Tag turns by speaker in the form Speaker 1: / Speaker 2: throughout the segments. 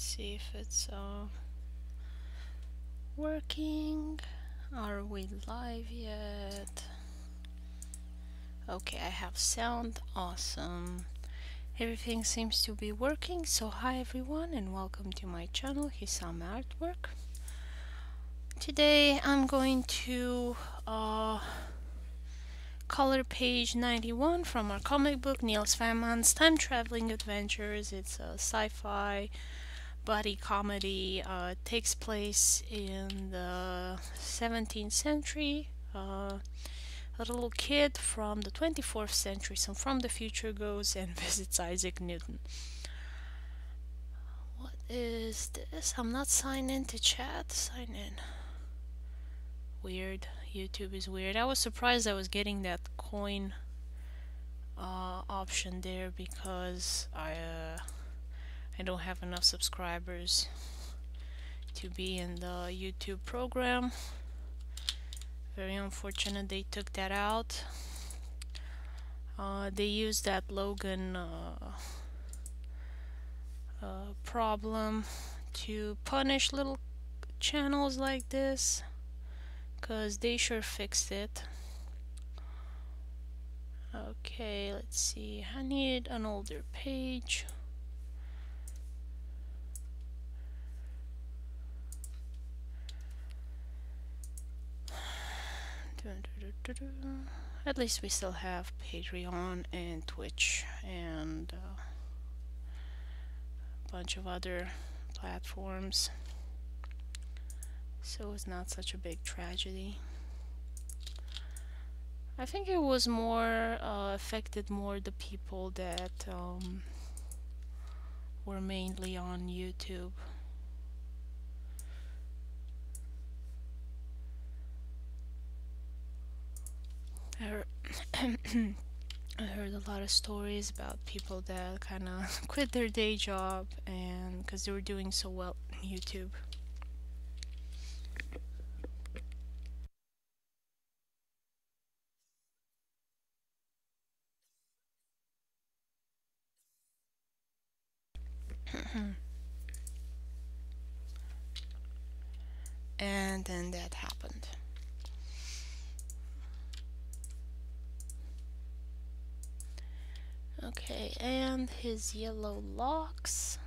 Speaker 1: Let's see if it's working. Are we live yet? Okay, I have sound. Awesome. Everything seems to be working. So hi everyone and welcome to my channel, Hisame Artwork. Today I'm going to color page 91 from our comic book Niels Feynman's Time Traveling Adventures. It's a sci-fi buddy comedy. Takes place in the 17th century. A little kid from the 24th century, so from the future, goes and visits Isaac Newton. What is this? I'm not signed in to chat. Sign in. Weird. YouTube is weird. I was surprised I was getting that coin option there because I don't have enough subscribers to be in the YouTube program. Very unfortunate they took that out. They used that Logan problem to punish little channels like this, cause they sure fixed it. Okay, let's see. I need an older page. At least we still have Patreon and Twitch and a bunch of other platforms, so it's not such a big tragedy. I think it was more affected more the people that were mainly on YouTube. I heard a lot of stories about people that kind of quit their day job and because they were doing so well on YouTube. And then that happened. Okay, and his yellow locks.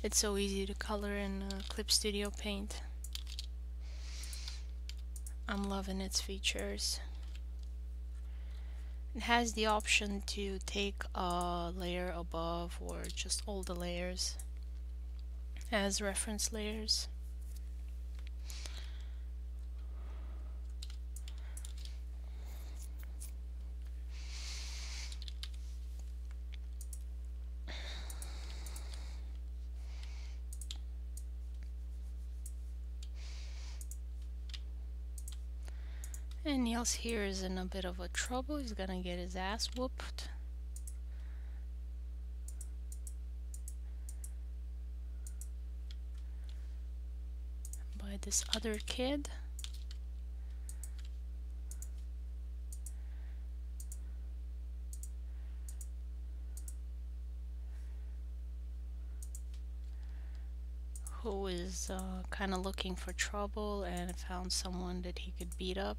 Speaker 1: It's so easy to color in Clip Studio Paint. I'm loving its features. It has the option to take a layer above or just all the layers as reference layers. And Niels here is in a bit of a trouble. He's gonna get his ass whooped. By this other kid. Who is kind of looking for trouble and found someone that he could beat up.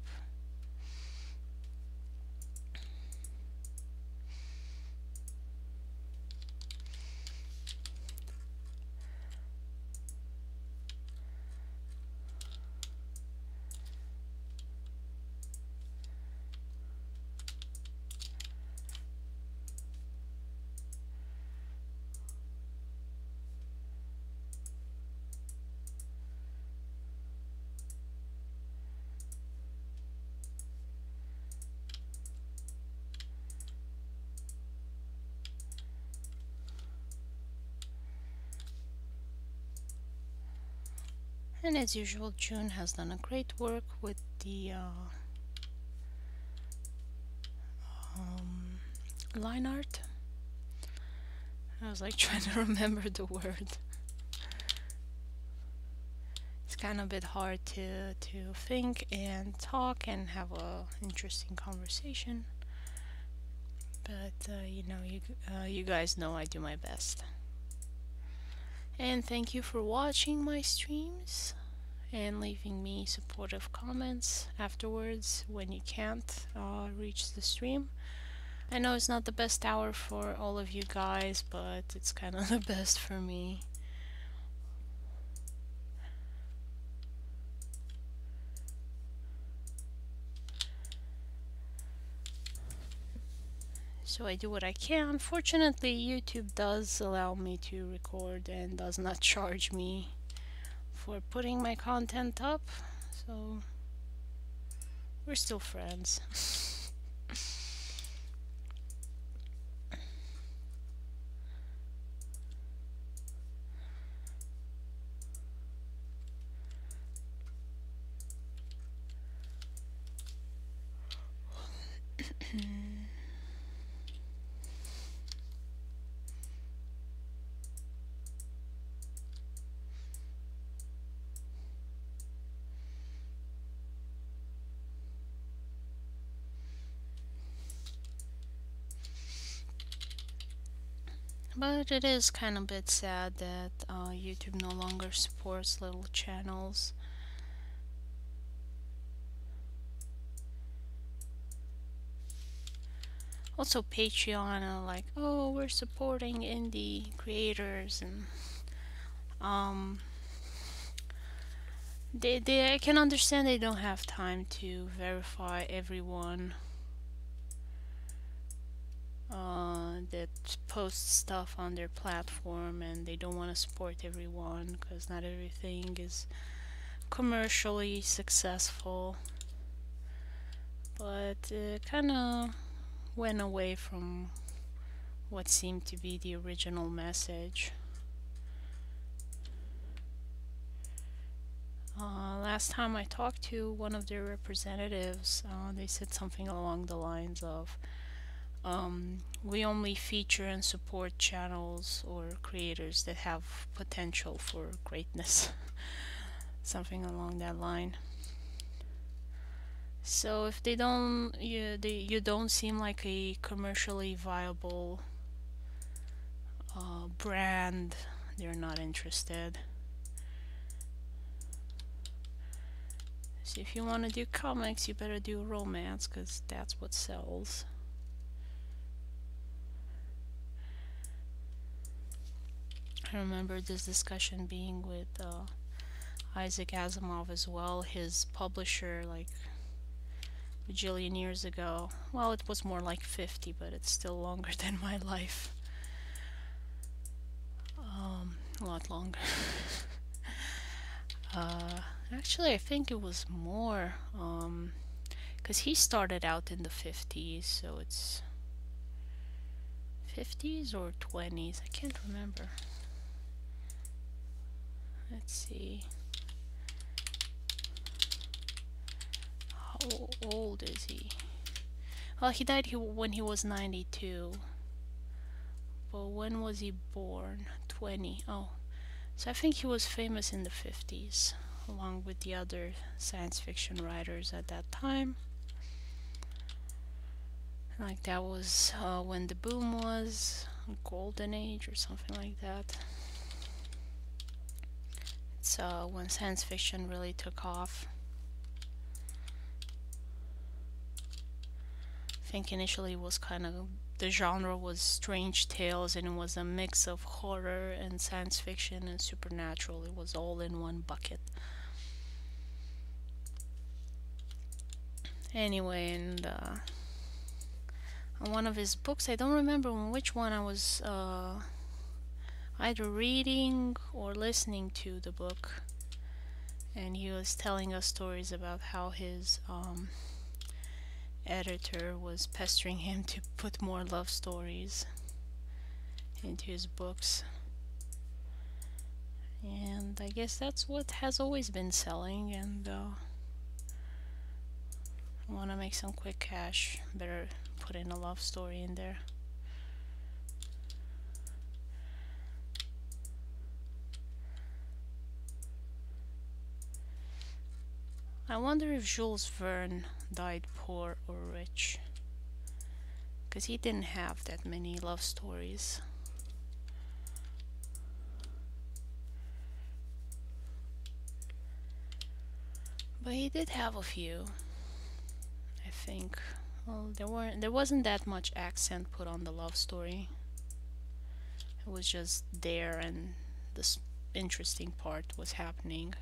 Speaker 1: And as usual, June has done a great work with the line art. I was like trying to remember the word. It's kind of a bit hard to think and talk and have a interesting conversation. But you guys know I do my best. And thank you for watching my streams and leaving me supportive comments afterwards when you can't reach the stream. I know it's not the best hour for all of you guys, but it's kind of the best for me. So I do what I can. Fortunately, YouTube does allow me to record and does not charge me for putting my content up. So we're still friends. But it is kind of a bit sad that YouTube no longer supports little channels. Also Patreon are like, oh, we're supporting indie creators, and I can understand they don't have time to verify everyone that posts stuff on their platform, and they don't want to support everyone because not everything is commercially successful. But it kind of went away from what seemed to be the original message. Last time I talked to one of their representatives, they said something along the lines of, we only feature and support channels or creators that have potential for greatness. Something along that line. So if they don't, you don't seem like a commercially viable brand, they're not interested. So if you want to do comics, you better do romance, because that's what sells. I remember this discussion being with Isaac Asimov as well, his publisher, like a bajillion years ago. Well, it was more like 50, but it's still longer than my life. A lot longer. Actually, I think it was more, because he started out in the 50s, so it's 50s or 20s, I can't remember. Let's see. How old is he? Well, he died when he was 92. But when was he born? 20. Oh. So I think he was famous in the 50s, along with the other science fiction writers at that time. Like that was when the boom was, golden age or something like that. It's when science fiction really took off. I think initially it was kind of, the genre was strange tales, and it was a mix of horror and science fiction and supernatural. It was all in one bucket. Anyway, and on one of his books, I don't remember which one I was either reading or listening to the book, and he was telling us stories about how his editor was pestering him to put more love stories into his books. And I guess that's what has always been selling, and I want to make some quick cash, better put in a love story in there. I wonder if Jules Verne died poor or rich, because he didn't have that many love stories. But he did have a few, I think. Well, there wasn't that much accent put on the love story. It was just there, and this interesting part was happening.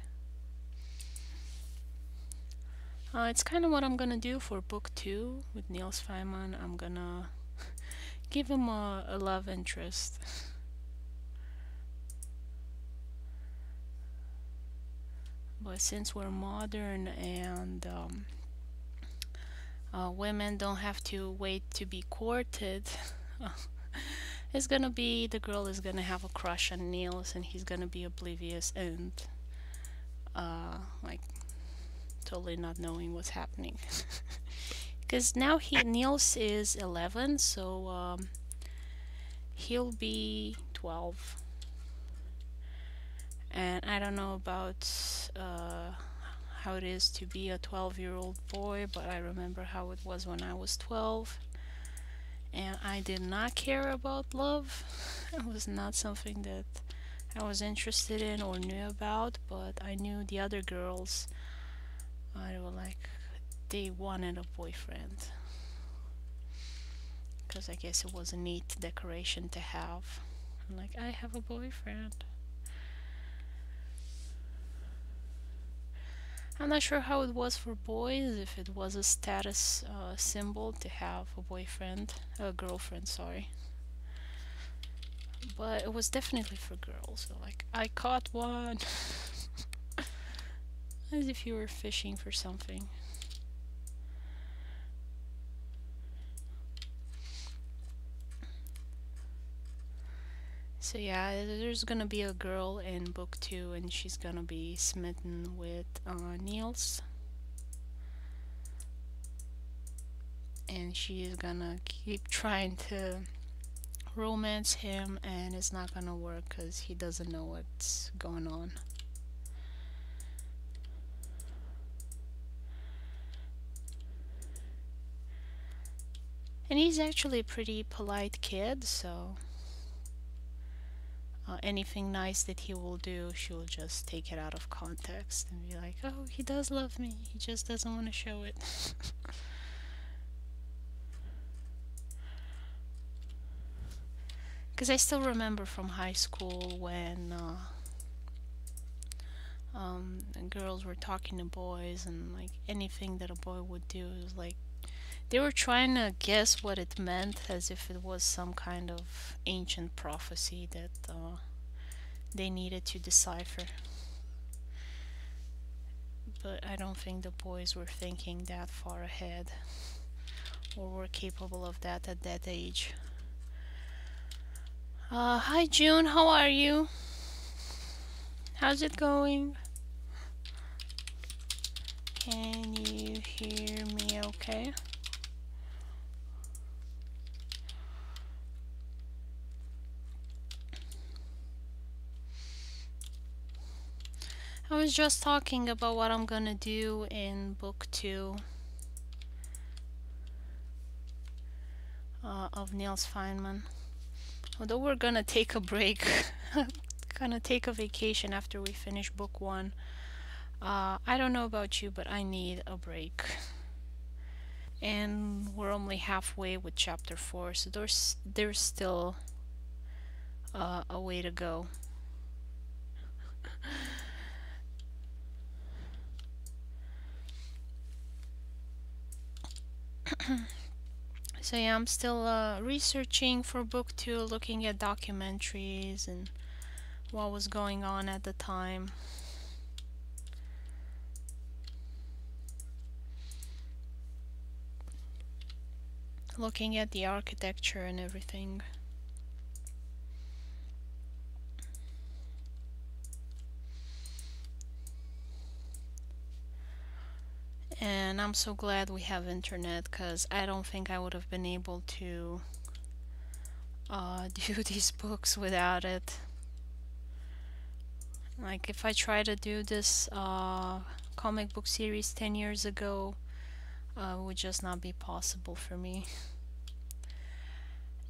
Speaker 1: It's kind of what I'm gonna do for book 2 with Niels Feynman. I'm gonna give him a love interest. But since we're modern and women don't have to wait to be courted, it's gonna be the girl is gonna have a crush on Niels, and he's gonna be oblivious and like totally not knowing what's happening. Because now Niels is 11, so he'll be 12. And I don't know about how it is to be a 12-year-old boy, but I remember how it was when I was 12. And I did not care about love. It was not something that I was interested in or knew about, but I knew the other girls, they were like, they wanted a boyfriend. Because I guess it was a neat decoration to have. I'm like, I have a boyfriend. I'm not sure how it was for boys, if it was a status symbol to have a boyfriend, a girlfriend, sorry. But it was definitely for girls. So like, I caught one. As if you were fishing for something. So yeah, there's gonna be a girl in book 2, and she's gonna be smitten with Niels. And she is gonna keep trying to romance him, and it's not gonna work because he doesn't know what's going on. And he's actually a pretty polite kid, so anything nice that he will do, she'll just take it out of context and be like, oh, he does love me, he just doesn't want to show it. Because I still remember from high school when girls were talking to boys, and like anything that a boy would do was like they were trying to guess what it meant, as if it was some kind of ancient prophecy that they needed to decipher. But I don't think the boys were thinking that far ahead or were capable of that at that age. Hi June, how are you? How's it going? Can you hear me okay? I was just talking about what I'm gonna do in book 2 of Niels Feynman. Although we're gonna take a break, gonna take a vacation after we finish book 1. I don't know about you, but I need a break. And we're only halfway with chapter 4, so there's still a way to go. So yeah, I'm still researching for book 2, looking at documentaries and what was going on at the time. Looking at the architecture and everything. And I'm so glad we have internet, because I don't think I would have been able to do these books without it. Like if I try to do this comic book series 10 years ago, it would just not be possible for me.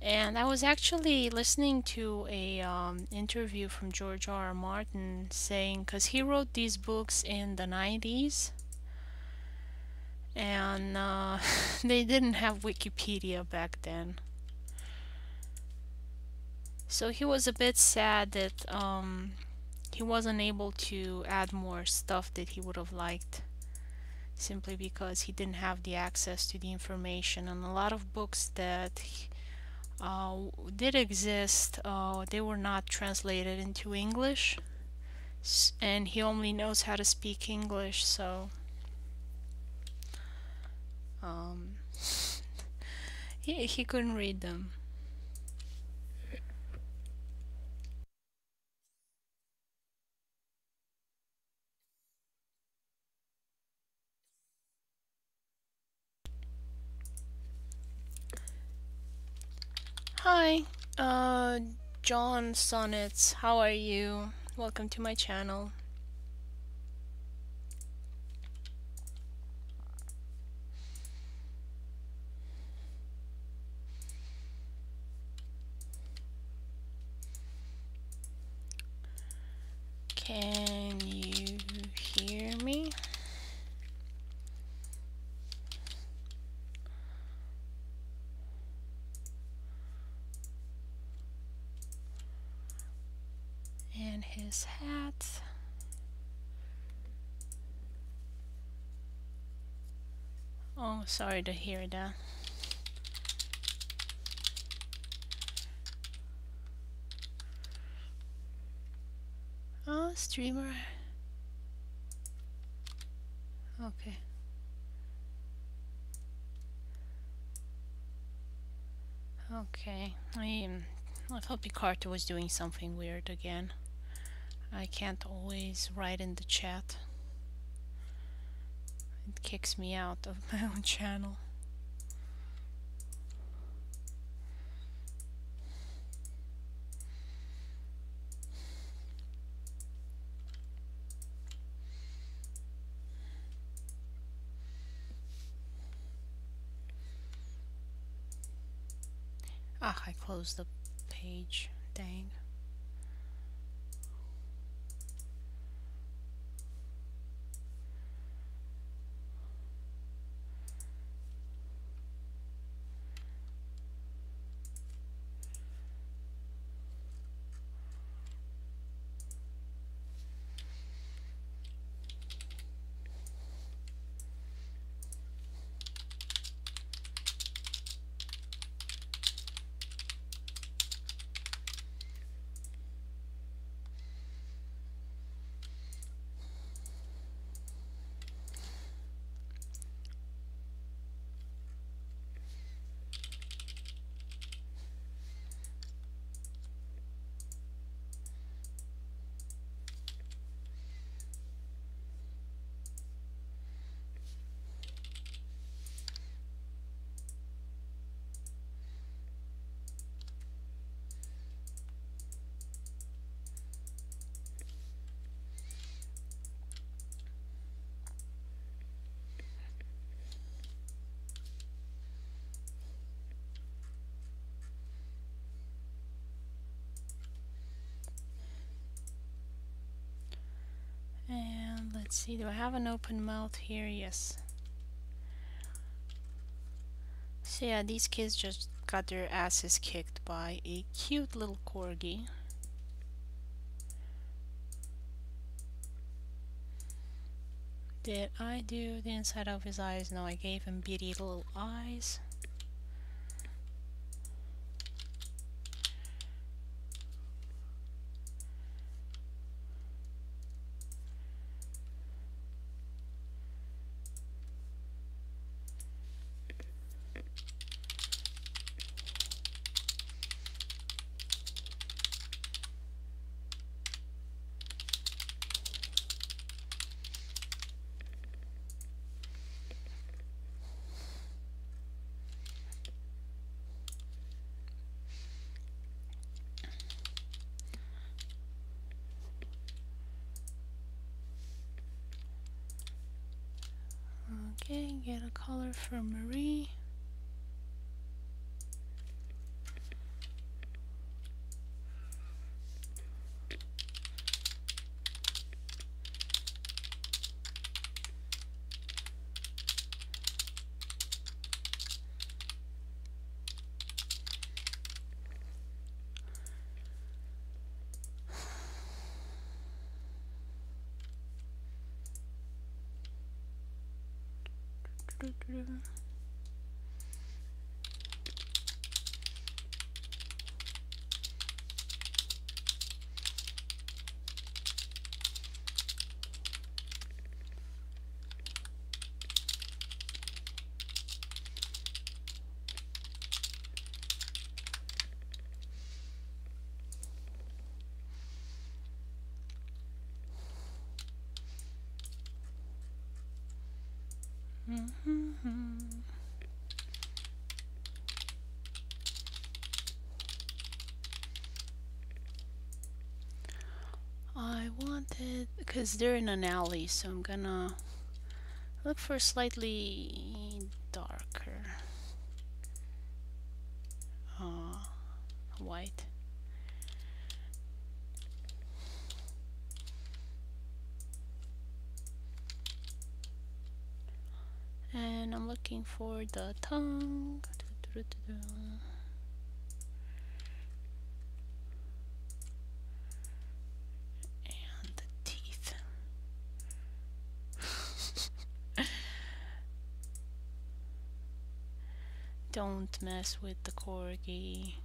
Speaker 1: And I was actually listening to a interview from George R. R. Martin saying, because he wrote these books in the 90s, and they didn't have Wikipedia back then. So he was a bit sad that he wasn't able to add more stuff that he would have liked, simply because he didn't have the access to the information. And a lot of books that did exist, they were not translated into English, and he only knows how to speak English, so um, he couldn't read them. Hi, uh, John Sonnets, how are you? Welcome to my channel. Can you hear me? And his hat. Oh, sorry to hear that. Oh, streamer. Okay. Okay. I thought Picarto was doing something weird again. I can't always write in the chat. It kicks me out of my own channel. Ah, I closed the page. Dang. And let's see, do I have an open mouth here? Yes. So yeah, these kids just got their asses kicked by a cute little corgi. Did I do the inside of his eyes? No, I gave him beady little eyes. Okay, get a color for Marie. I wanted, because they're in an alley, so I'm gonna look for slightly darker white. And I'm looking for the tongue. And the teeth. Don't mess with the corgi.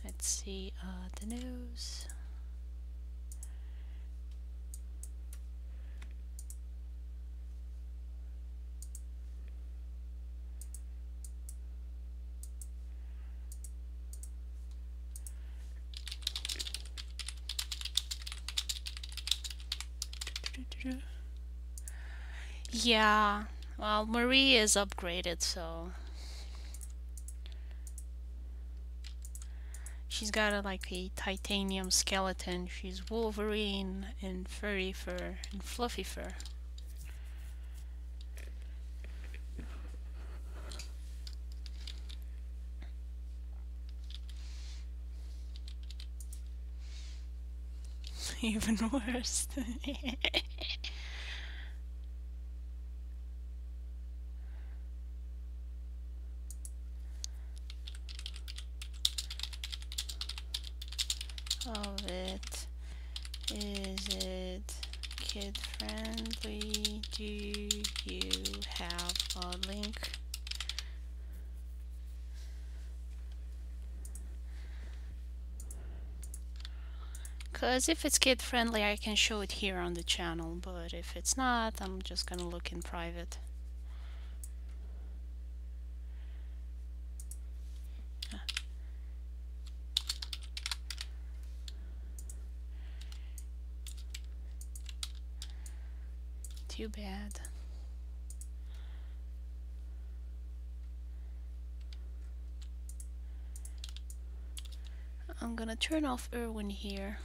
Speaker 1: Let's see, the nose. Yeah, well, Marie is upgraded, so she's got like a titanium skeleton. She's Wolverine in furry fur and fluffy fur. Even worse. Of it. Is it kid friendly? Do you have a link? Because if it's kid friendly, I can show it here on the channel, but if it's not, I'm just gonna look in private. Too bad. I'm gonna turn off Irwin here.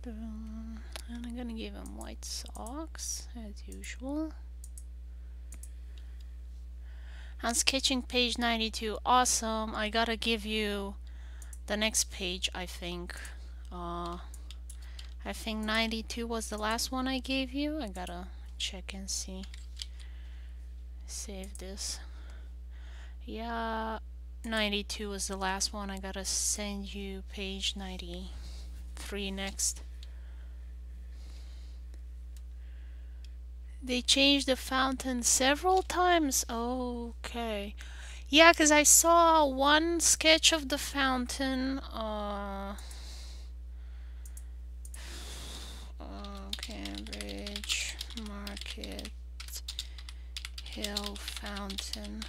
Speaker 1: And I'm gonna give him white socks as usual. I'm sketching page 92. Awesome. I gotta give you the next page, I think. I think 92 was the last one I gave you. I gotta check and see. Save this. Yeah, 92 was the last one. I gotta send you page 93 next. They changed the fountain several times. Okay. Yeah, because I saw one sketch of the fountain. Cambridge Market Hill Fountain.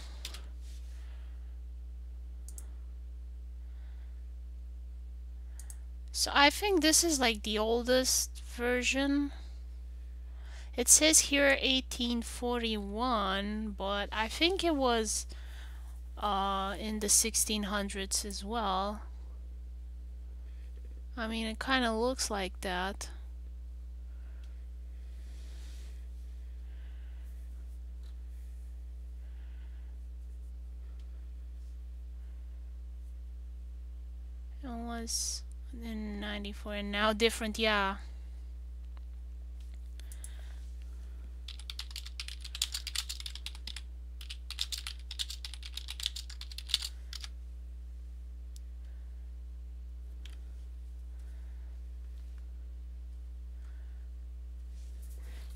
Speaker 1: So I think this is like the oldest version. It says here 1841, but I think it was in the 1600s as well. I mean, it kind of looks like that. It was in 94 and now different, yeah.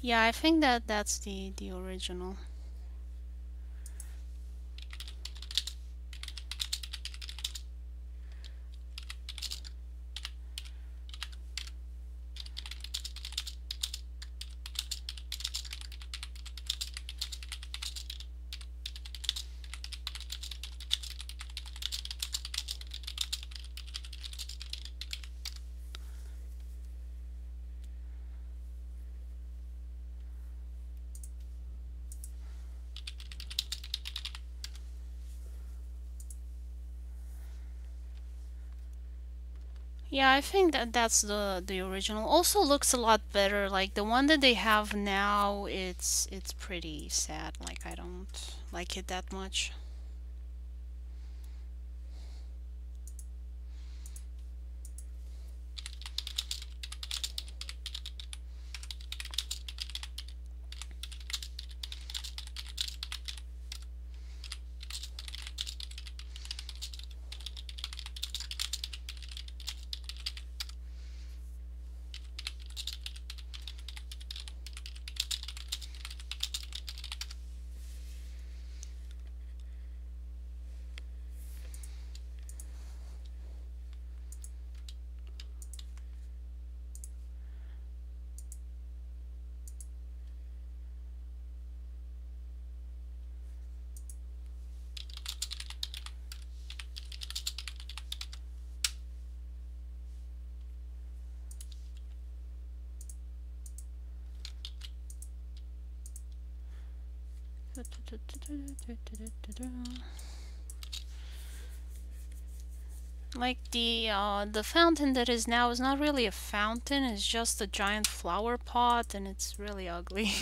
Speaker 1: Yeah, I think that's the original. Yeah, I think that's the original. Also looks a lot better. Like the one that they have now, it's pretty sad. Like I don't like it that much. Like the fountain that is now is not really a fountain, it's just a giant flower pot and it's really ugly.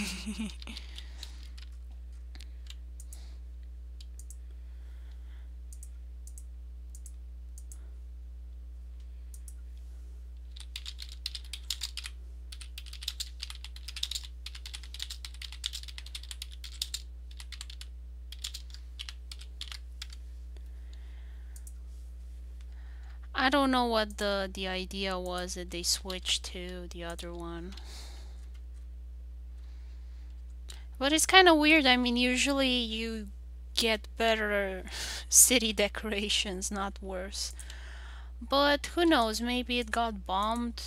Speaker 1: I don't know what the idea was that they switched to the other one. But it's kind of weird. I mean, usually you get better city decorations, not worse. But who knows? Maybe it got bombed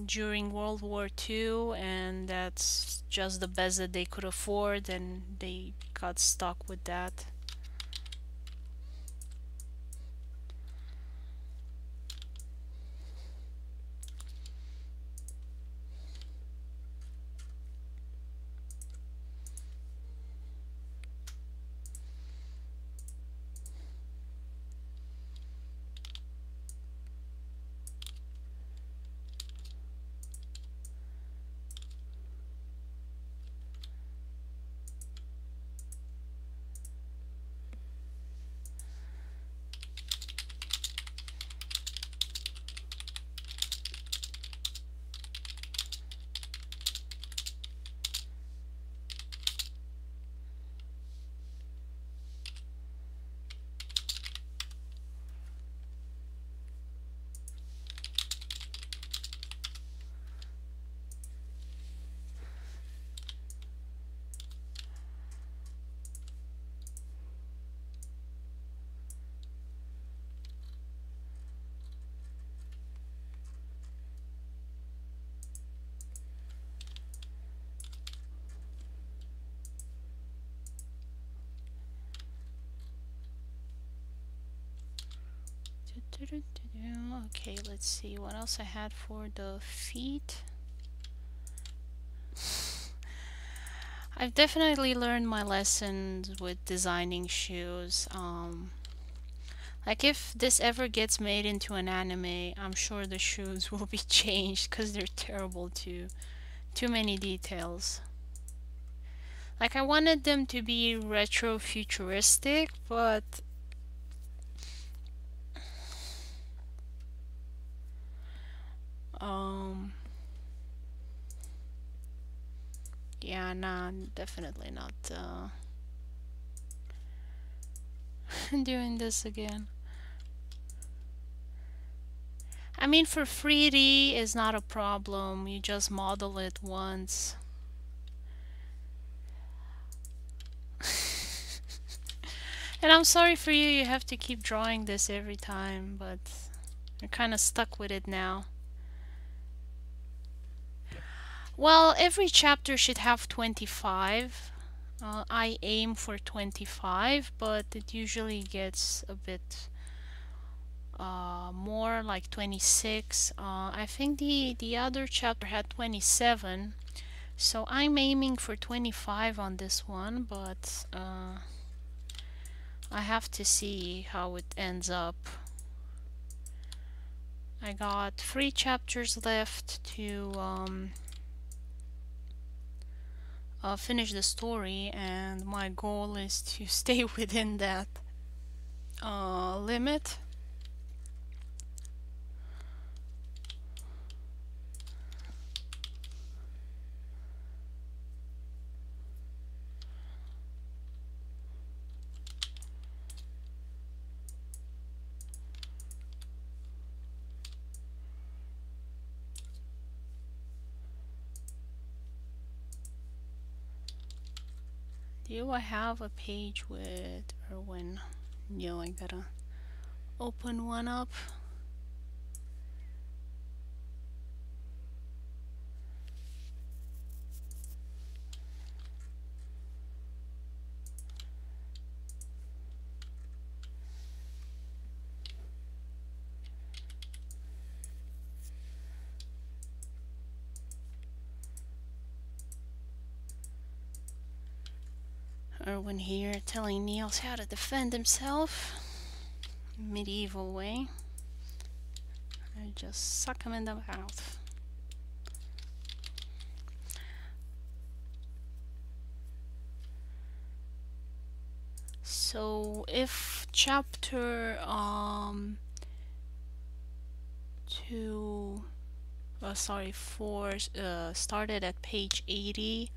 Speaker 1: during World War II, and that's just the best that they could afford, and they got stuck with that. Okay, let's see what else I had for the feet. I've definitely learned my lessons with designing shoes. Like if this ever gets made into an anime, I'm sure the shoes will be changed because they're terrible too. Too many details. Like I wanted them to be retro futuristic, but Yeah, nah, definitely not doing this again. I mean, for 3D is not a problem. You just model it once. And I'm sorry for you, you have to keep drawing this every time, but you're kind of stuck with it now. Well, every chapter should have 25. I aim for 25, but it usually gets a bit more, like 26. I think the other chapter had 27, so I'm aiming for 25 on this one, but I have to see how it ends up. I got 3 chapters left to finish the story, and my goal is to stay within that limit. Do I have a page with Erwin? No, I gotta open one up. Erwin here telling Niels how to defend himself. Medieval way. I just suck him in the mouth. So if chapter 4 started at page 80,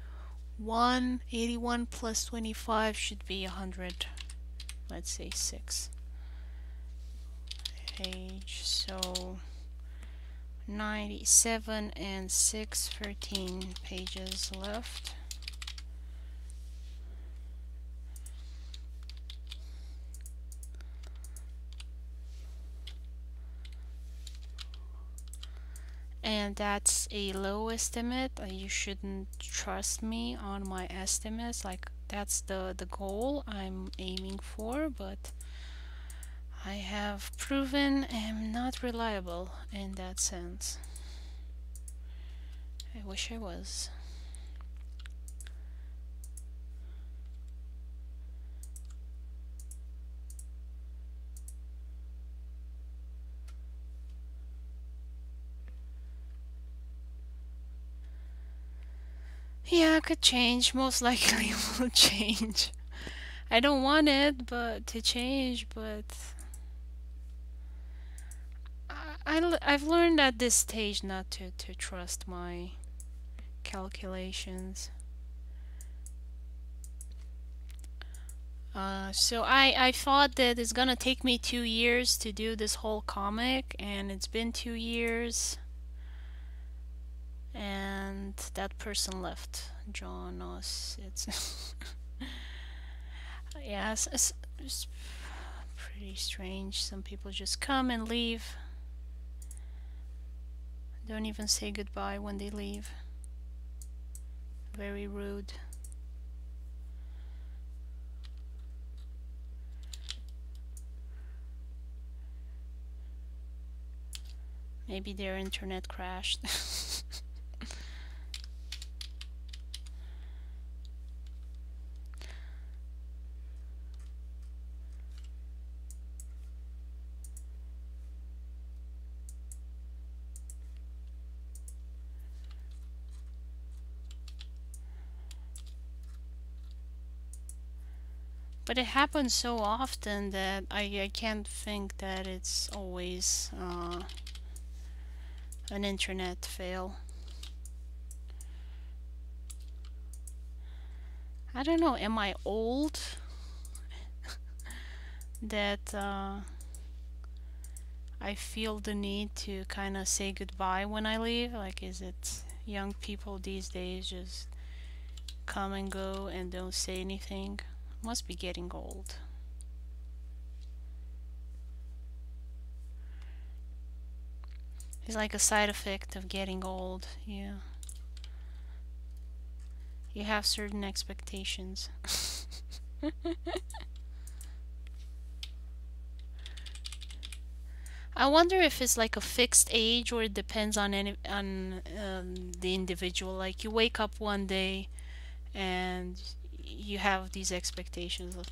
Speaker 1: 81 plus 25 should be 100. Let's say 6 page, so 97 and 6, 13 pages left. And that's a low estimate. You shouldn't trust me on my estimates. Like, that's the goal I'm aiming for, but I have proven I'm not reliable in that sense. I wish I was. Yeah, it could change. Most likely it will change. I don't want it to change, but I've learned at this stage not to trust my calculations. So I thought that it's gonna take me 2 years to do this whole comic, and it's been 2 years. And that person left. John Oss. It's yeah, it's pretty strange. Some people just come and leave. Don't even say goodbye when they leave. Very rude. Maybe their internet crashed. But it happens so often that I can't think that it's always an internet fail. I don't know, am I old that I feel the need to kind of say goodbye when I leave? Like, is it young people these days just come and go and don't say anything? Must be getting old. It's like a side effect of getting old. Yeah. You have certain expectations. I wonder if it's like a fixed age or it depends on the individual. Like you wake up one day and you have these expectations of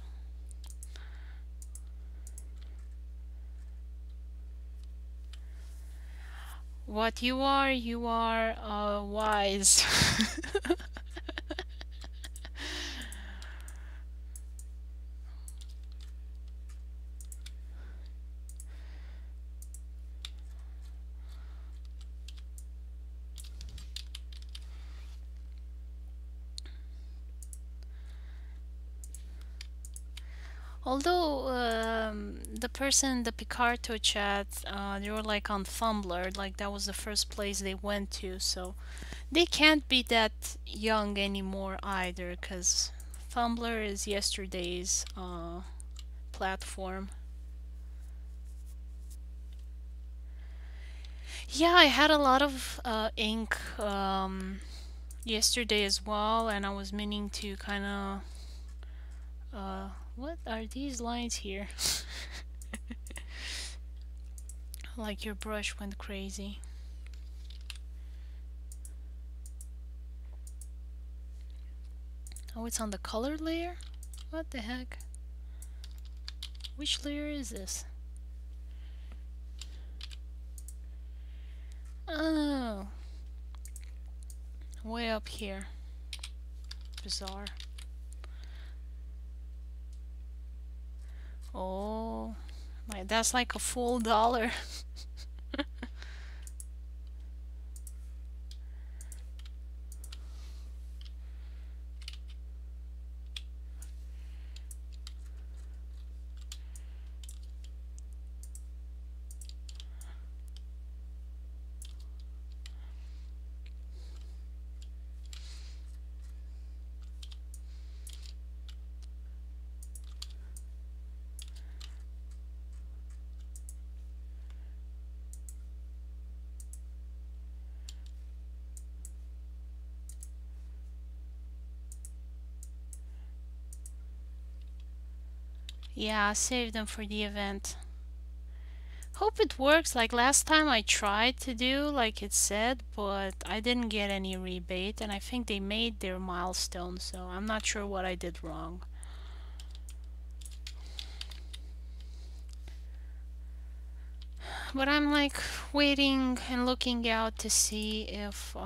Speaker 1: what you are wise. Although the person, the Picarto chat, they were like on Tumblr, like that was the first place they went to, so they can't be that young anymore either, because Tumblr is yesterday's platform. Yeah, I had a lot of ink yesterday as well, and I was meaning to kind of. What are these lines here? Like your brush went crazy. Oh, it's on the color layer? What the heck? Which layer is this? Oh, way up here. Bizarre. Oh, that's like a full dollar. Yeah, I saved them for the event. Hope it works. Like last time I tried to do like it said, but I didn't get any rebate, and I think they made their milestone, so I'm not sure what I did wrong. But I'm like waiting and looking out to see if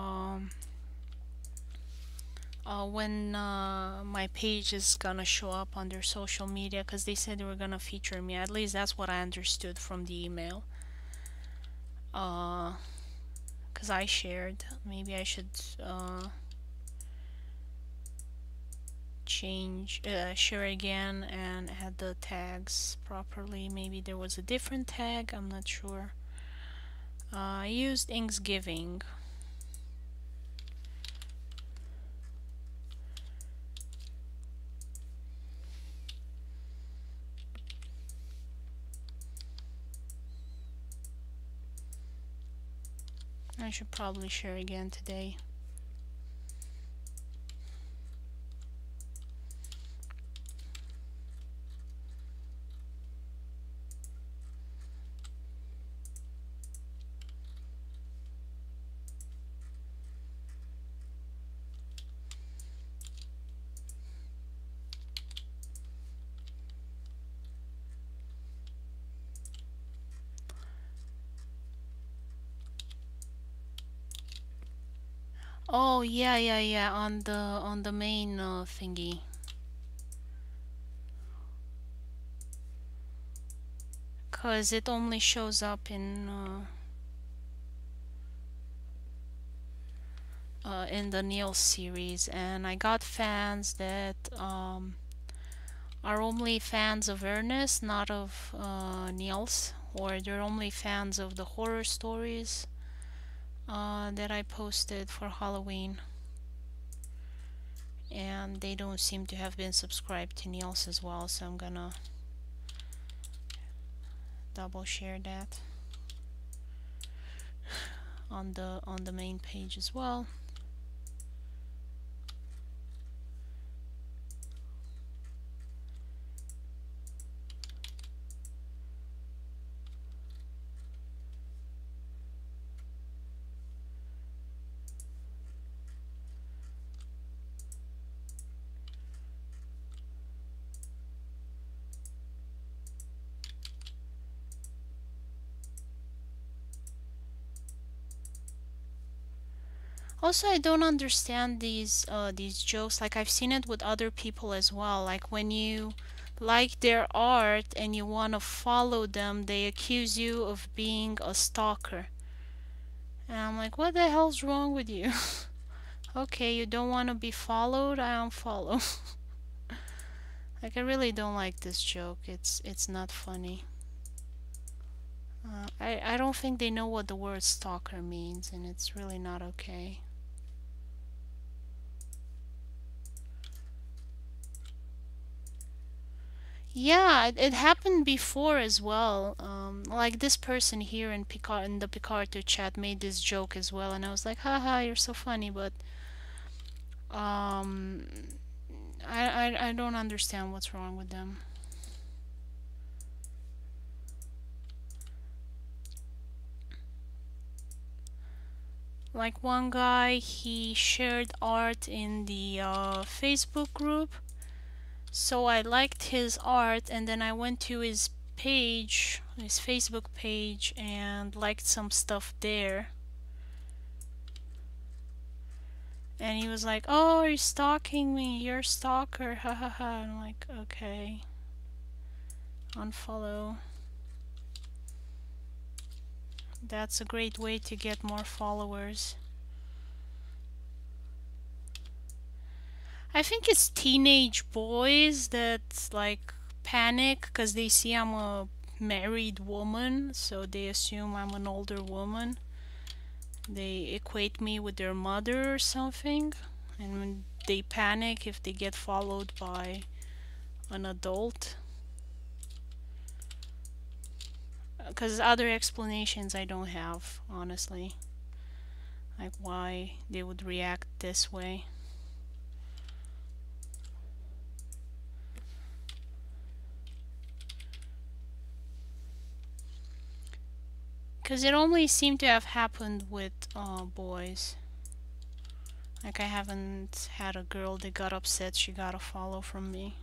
Speaker 1: when my page is gonna show up on their social media, because they said they were gonna feature me. At least that's what I understood from the email. Uh, because I shared. Maybe I should change, share again and add the tags properly. Maybe there was a different tag. I'm not sure. I used Thanksgiving. I should probably share again today. Oh yeah, yeah, yeah. On the main thingy. Cause it only shows up in. in the Niels series, and I got fans that are only fans of Ernest, not of Niels, or they're only fans of the horror stories that I posted for Halloween. And they don't seem to have been subscribed to Niels as well, so I'm gonna double share that on the main page as well. Also, I don't understand these jokes. Like, I've seen it with other people as well. Like, when you like their art and you want to follow them, they accuse you of being a stalker. And I'm like, what the hell's wrong with you? Okay, you don't want to be followed? I unfollow. Like, I really don't like this joke. It's not funny. I don't think they know what the word stalker means, and it's really not okay. Yeah, it happened before as well. Like this person here in Picard in the Picarto chat made this joke as well, and I was like, haha, you're so funny, but um, I don't understand what's wrong with them. Like one guy, he shared art in the Facebook group, so I liked his art, and then I went to his page, his Facebook page, and liked some stuff there. And he was like, oh, you're stalking me, you're a stalker, ha ha ha. I'm like, okay, unfollow. That's a great way to get more followers. I think it's teenage boys that like panic because they see I'm a married woman, so they assume I'm an older woman. They equate me with their mother or something, and when they panic if they get followed by an adult. Because other explanations I don't have, honestly. Like why they would react this way. Because it only seemed to have happened with boys. Like I haven't had a girl that got upset she got a follow from me.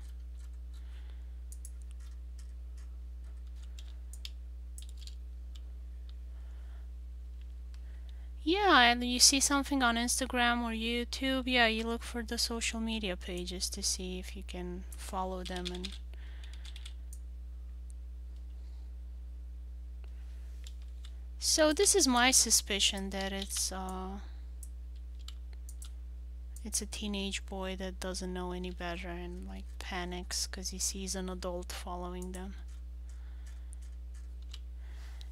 Speaker 1: Yeah, and you see something on Instagram or YouTube, yeah, you look for the social media pages to see if you can follow them. And so this is my suspicion that it's a teenage boy that doesn't know any better and like panics because he sees an adult following them.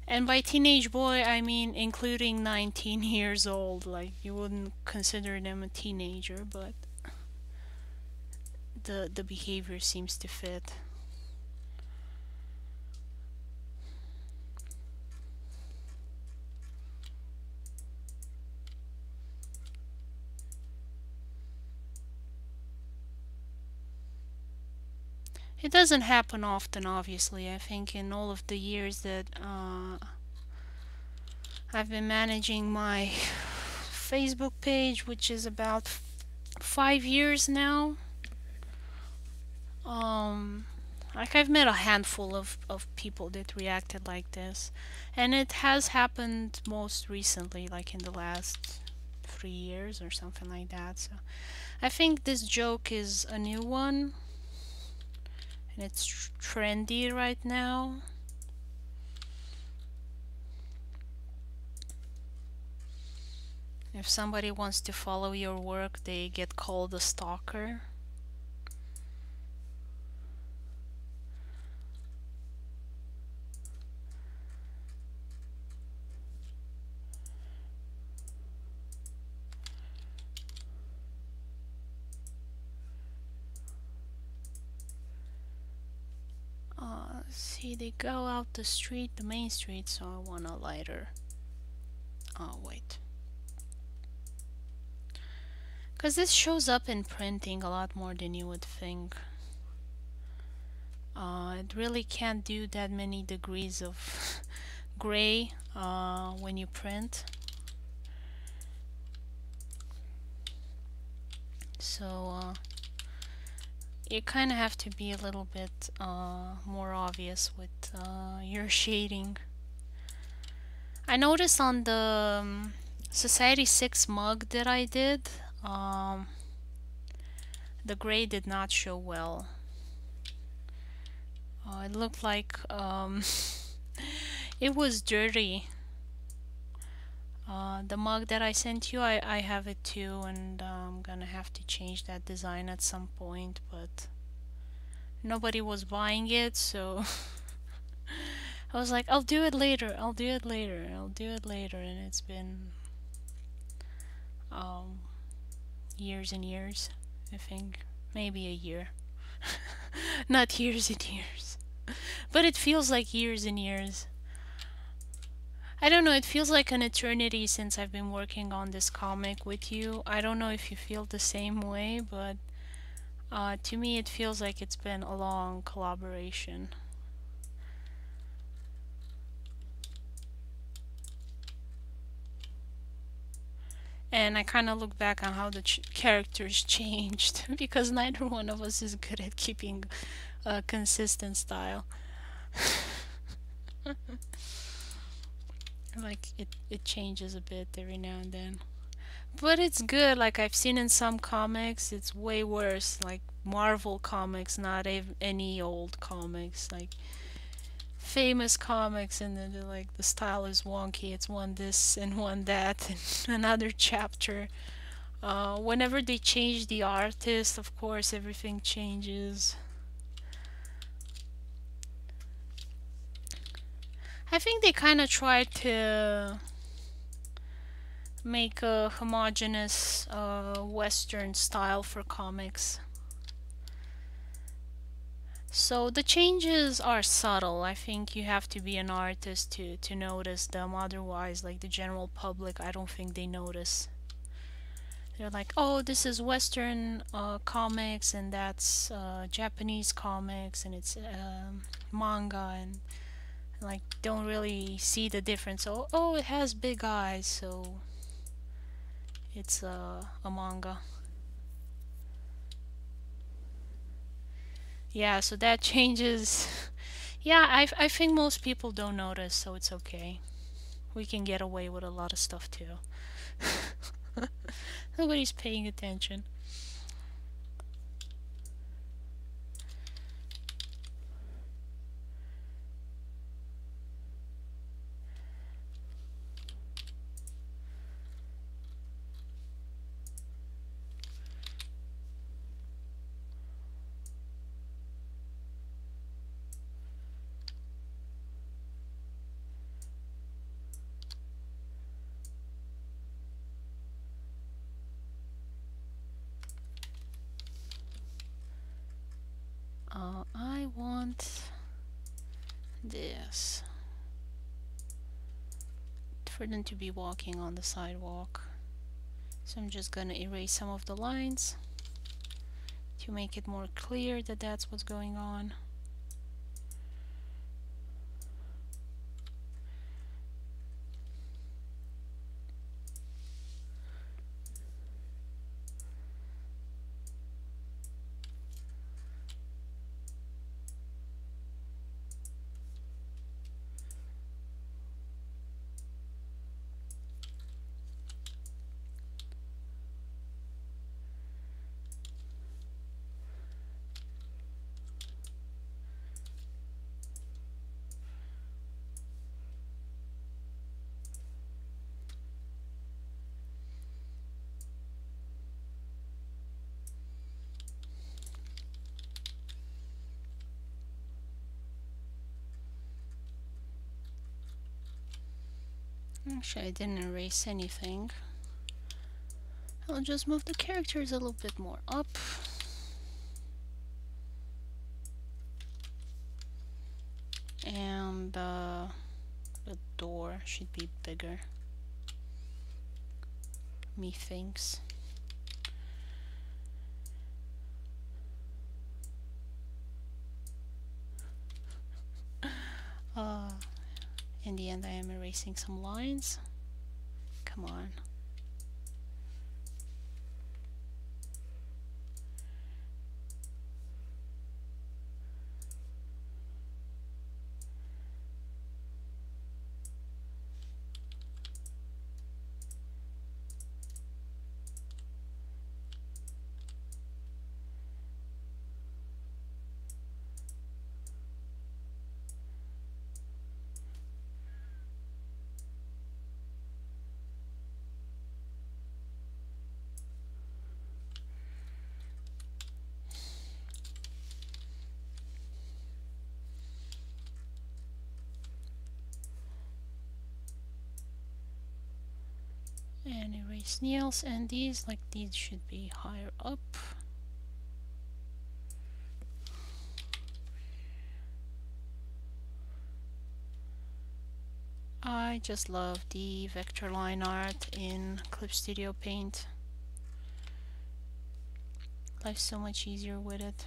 Speaker 1: And by teenage boy, I mean including 19 years old. Like, you wouldn't consider them a teenager, but the behavior seems to fit. It doesn't happen often, obviously. I think in all of the years that I've been managing my Facebook page, which is about 5 years now, like I've met a handful of people that reacted like this, and it has happened most recently, like in the last 3 years or something like that. So I think this joke is a new one, and it's trendy right now. If somebody wants to follow your work, they get called a stalker. See, they go out the street, the main street, so I want a lighter. Oh, wait. Because this shows up in printing a lot more than you would think. It really can't do that many degrees of gray when you print. So you kind of have to be a little bit more obvious with your shading. I noticed on the Society 6 mug that I did, the gray did not show well. It looked like it was dirty. The mug that I sent you, I have it too, and I'm gonna have to change that design at some point, but nobody was buying it, so I was like, I'll do it later, I'll do it later, I'll do it later, and it's been years and years, I think, maybe a year. Not years and years, but it feels like years and years. I don't know, it feels like an eternity since I've been working on this comic with you. I don't know if you feel the same way, but to me it feels like it's been a long collaboration. And I kind of look back on how the characters changed because neither one of us is good at keeping a consistent style. Like it changes a bit every now and then. But it's good. Like I've seen in some comics, it's way worse. Like Marvel comics, not any old comics. Like famous comics, and then like the style is wonky. It's one this and one that, and another chapter. Whenever they change the artist, of course, everything changes. I think they kind of tried to make a homogeneous Western style for comics. So the changes are subtle. I think you have to be an artist to notice them. Otherwise, like the general public, I don't think they notice. They're like, oh, this is Western comics, and that's Japanese comics, and it's manga, and like don't really see the difference. Oh, it has big eyes, so it's a manga. Yeah, so that changes. Yeah, I think most people don't notice, so it's okay. We can get away with a lot of stuff too. Nobody's paying attention. I want this for them to be walking on the sidewalk. So I'm just gonna erase some of the lines to make it more clear that that's what's going on. Actually, I didn't erase anything. I'll just move the characters a little bit more up. And the door should be bigger. Methinks. In the end, I am erasing some lines. Come on. And erase Niels, and these should be higher up. I just love the vector line art in Clip Studio Paint. Life's so much easier with it.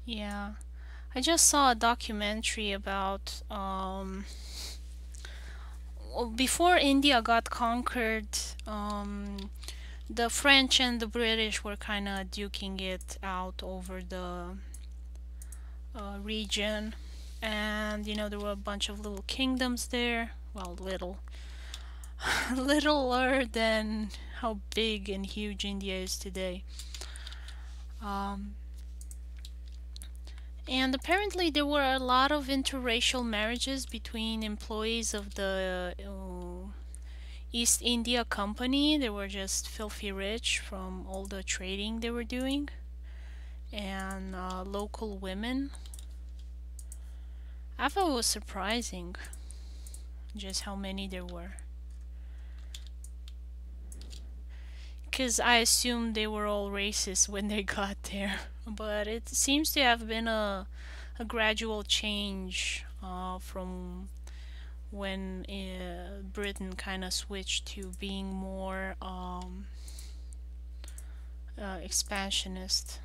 Speaker 1: Yeah, I just saw a documentary about before India got conquered, the French and the British were kind of duking it out over the region, and you know there were a bunch of little kingdoms there. Well, littler than how big and huge India is today. And apparently there were a lot of interracial marriages between employees of the East India Company. They were just filthy rich from all the trading they were doing, and local women. I thought it was surprising just how many there were. Because I assumed they were all racist when they got there. But it seems to have been a gradual change from when Britain kind of switched to being more expansionist.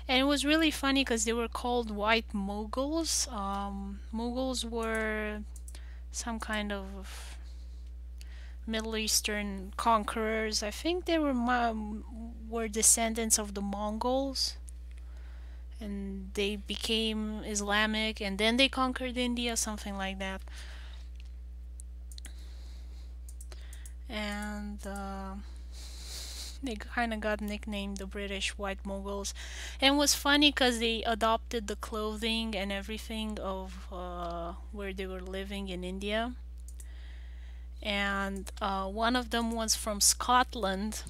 Speaker 1: And it was really funny because they were called white Mughals. Mughals were some kind of Middle Eastern conquerors. I think they were descendants of the Mongols, and they became Islamic, and then they conquered India, something like that. And they kind of got nicknamed the British White Mughals. And it was funny because they adopted the clothing and everything of where they were living in India. And one of them was from Scotland,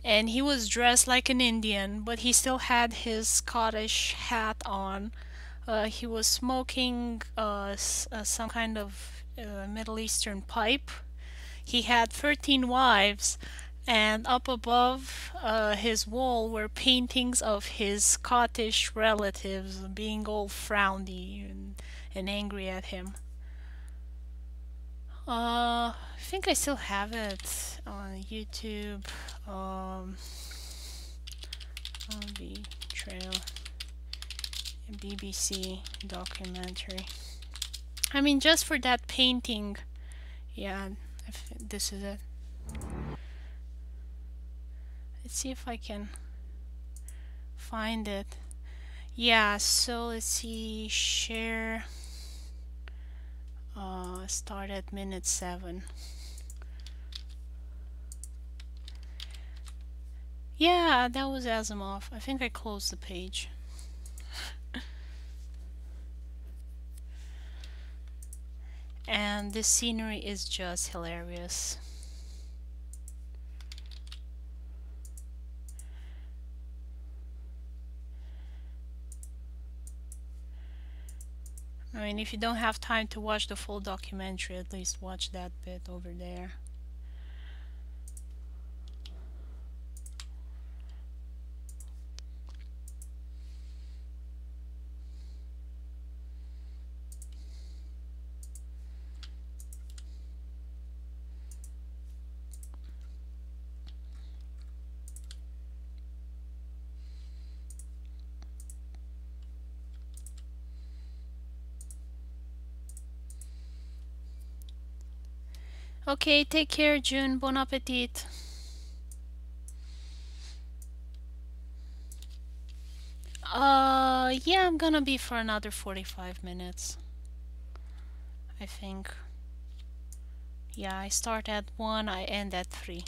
Speaker 1: and he was dressed like an Indian, but he still had his Scottish hat on. He was smoking some kind of Middle Eastern pipe. He had 13 wives, and up above his wall were paintings of his Scottish relatives being all frowny and angry at him. I think I still have it on YouTube. The Trail, a BBC documentary. I mean, just for that painting, yeah, this is it. Let's see if I can find it. Yeah, so let's see, share, start at minute 7. Yeah, that was Asimov. I think I closed the page. And this scenery is just hilarious. I mean, if you don't have time to watch the full documentary, at least watch that bit over there. Okay, take care, June. Bon appetit. Yeah, I'm gonna be for another 45 minutes, I think. Yeah, I start at 1, I end at 3.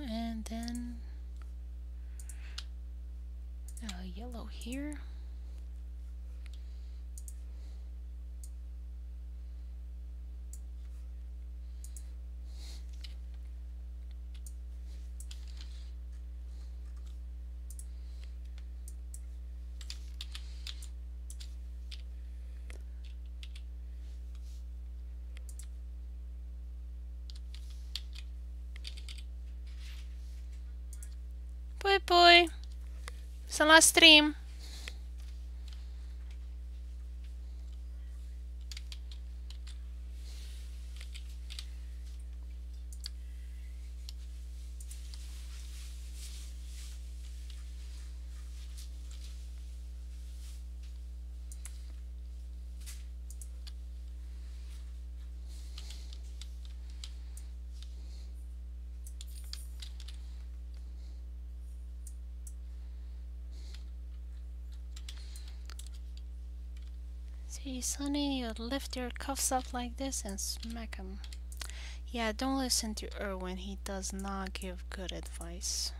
Speaker 1: And then yellow here. Poi poi, sono la stream. See, Sonny, you lift your cuffs up like this and smack him. Yeah, don't listen to Erwin. He does not give good advice.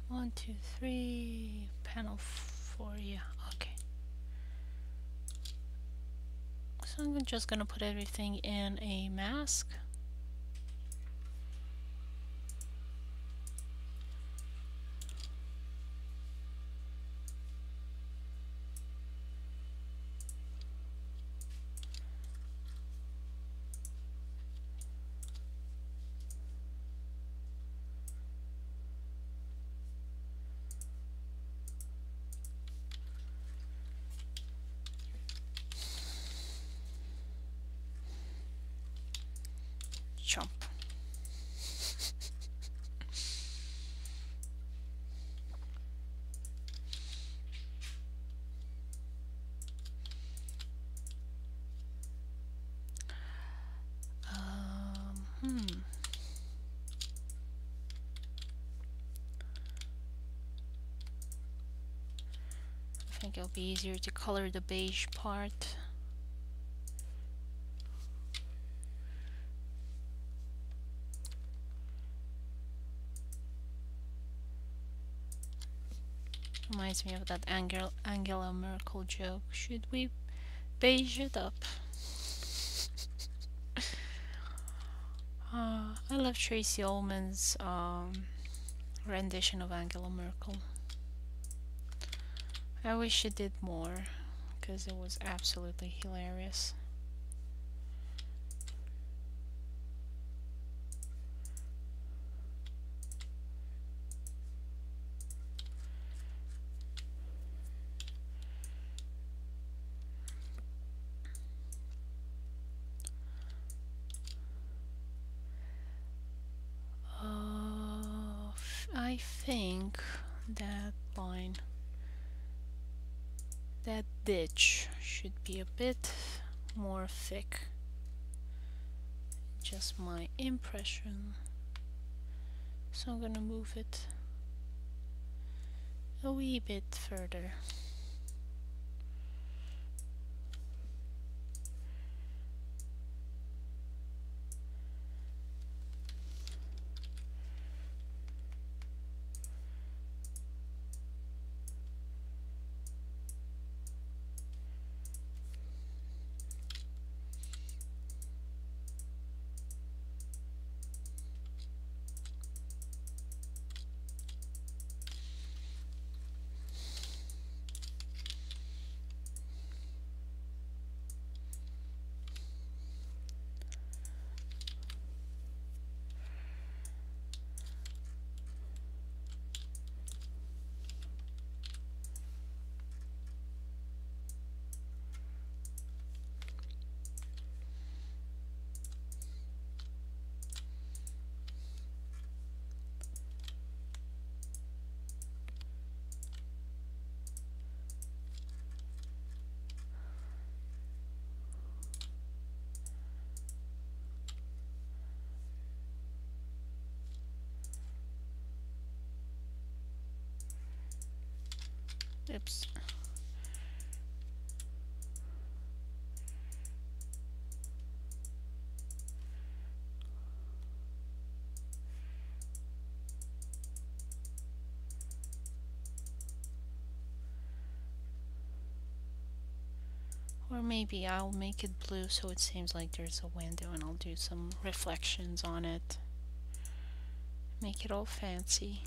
Speaker 1: One, two, three. Panel 4. Yeah, okay. So I'm just gonna put everything in a mask. chomp. I think it'll be easier to color the beige part. Reminds me of that Angela Merkel joke. Should we beige it up? I love Tracy Ullman's rendition of Angela Merkel. I wish she did more, because it was absolutely hilarious. I think that line, that ditch, should be a bit more thick. Just my impression. So I'm gonna move it a wee bit further. Oops. Or maybe I'll make it blue so it seems like there's a window, and I'll do some reflections on it. Make it all fancy.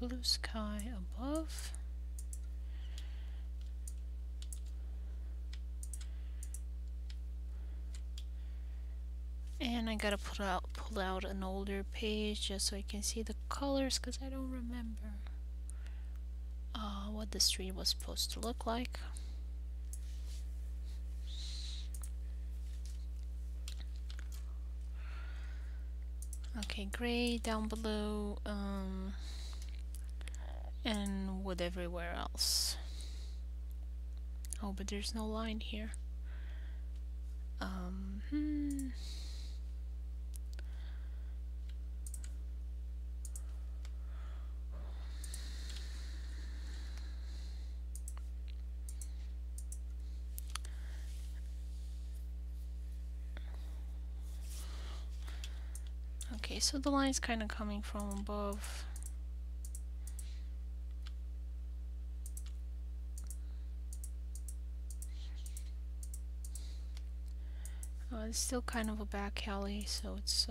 Speaker 1: Blue sky above. And I gotta pull out an older page just so I can see the colors, because I don't remember what the street was supposed to look like. Okay, gray down below, and wood everywhere else. Oh, but there's no line here. Okay, so the line's kind of coming from above. It's still kind of a back alley, so it's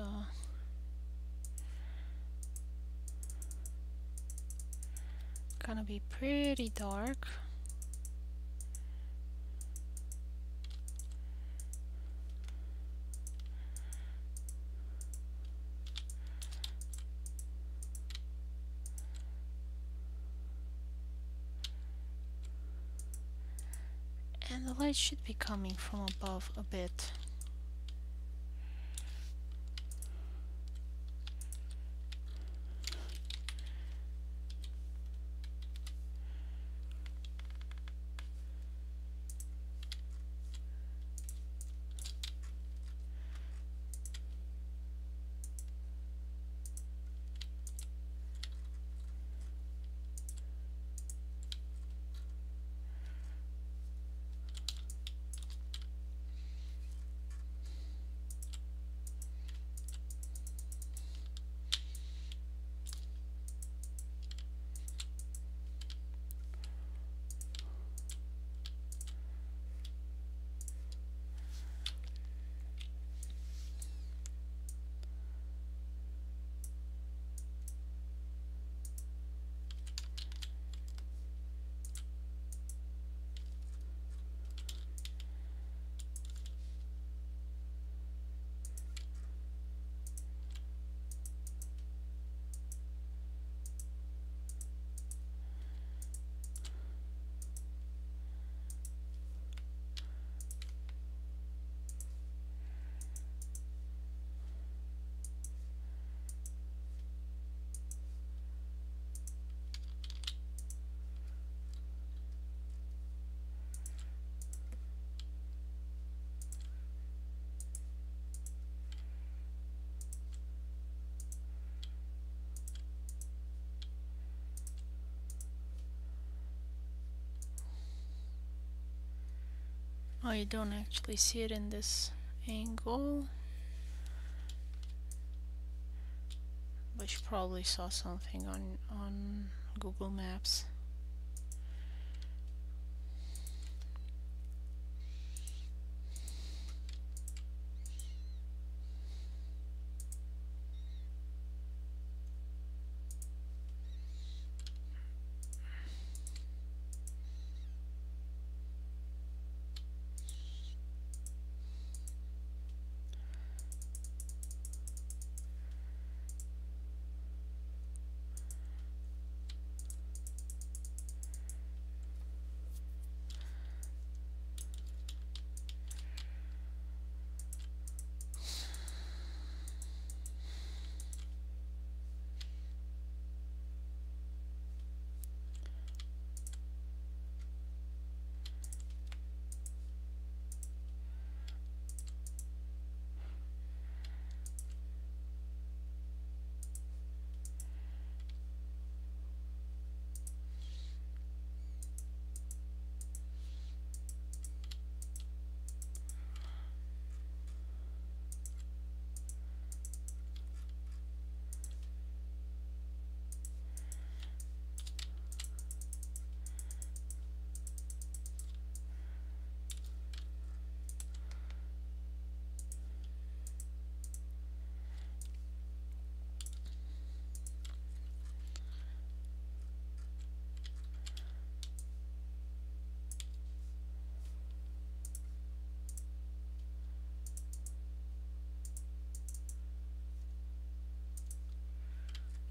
Speaker 1: gonna be pretty dark. And the light should be coming from above a bit. Oh, you don't actually see it in this angle, but you probably saw something on Google Maps.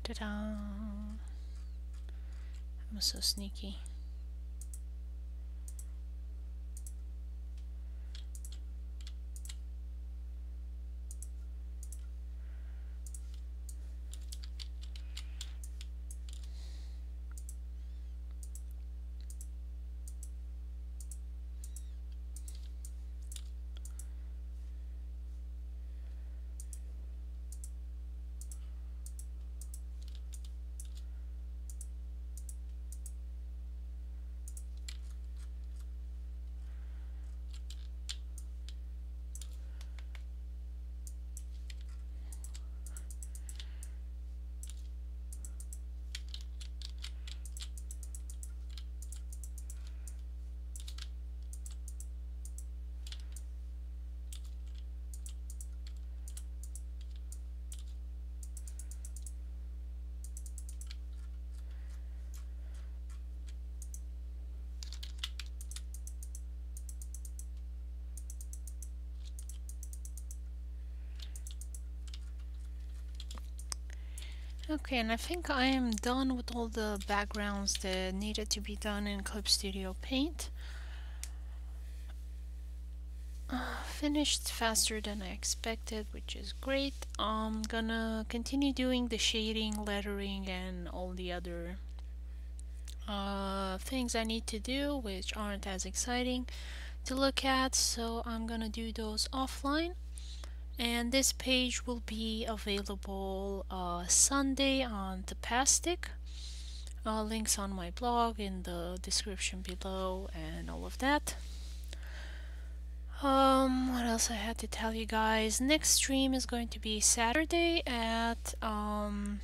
Speaker 1: Ta-da! I'm so sneaky. Okay, and I think I am done with all the backgrounds that needed to be done in Clip Studio Paint. Finished faster than I expected, which is great. I'm gonna continue doing the shading, lettering, and all the other things I need to do, which aren't as exciting to look at, so I'm gonna do those offline. And this page will be available Sunday on the Pastic. Links on my blog in the description below and all of that. What else I had to tell you guys? Next stream is going to be Saturday at 1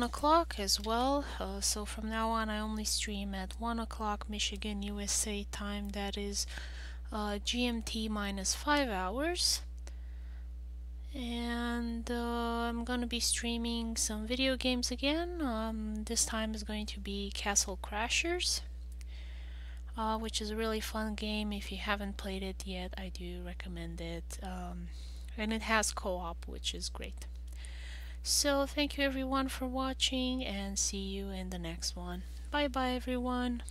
Speaker 1: o'clock as well. So from now on, I only stream at 1 o'clock Michigan, USA time. That is GMT minus 5 hours. And I'm gonna be streaming some video games again. This time is going to be Castle Crashers, which is a really fun game. If you haven't played it yet, I do recommend it. And it has co-op, which is great. So thank you everyone for watching, and see you in the next one. Bye bye everyone.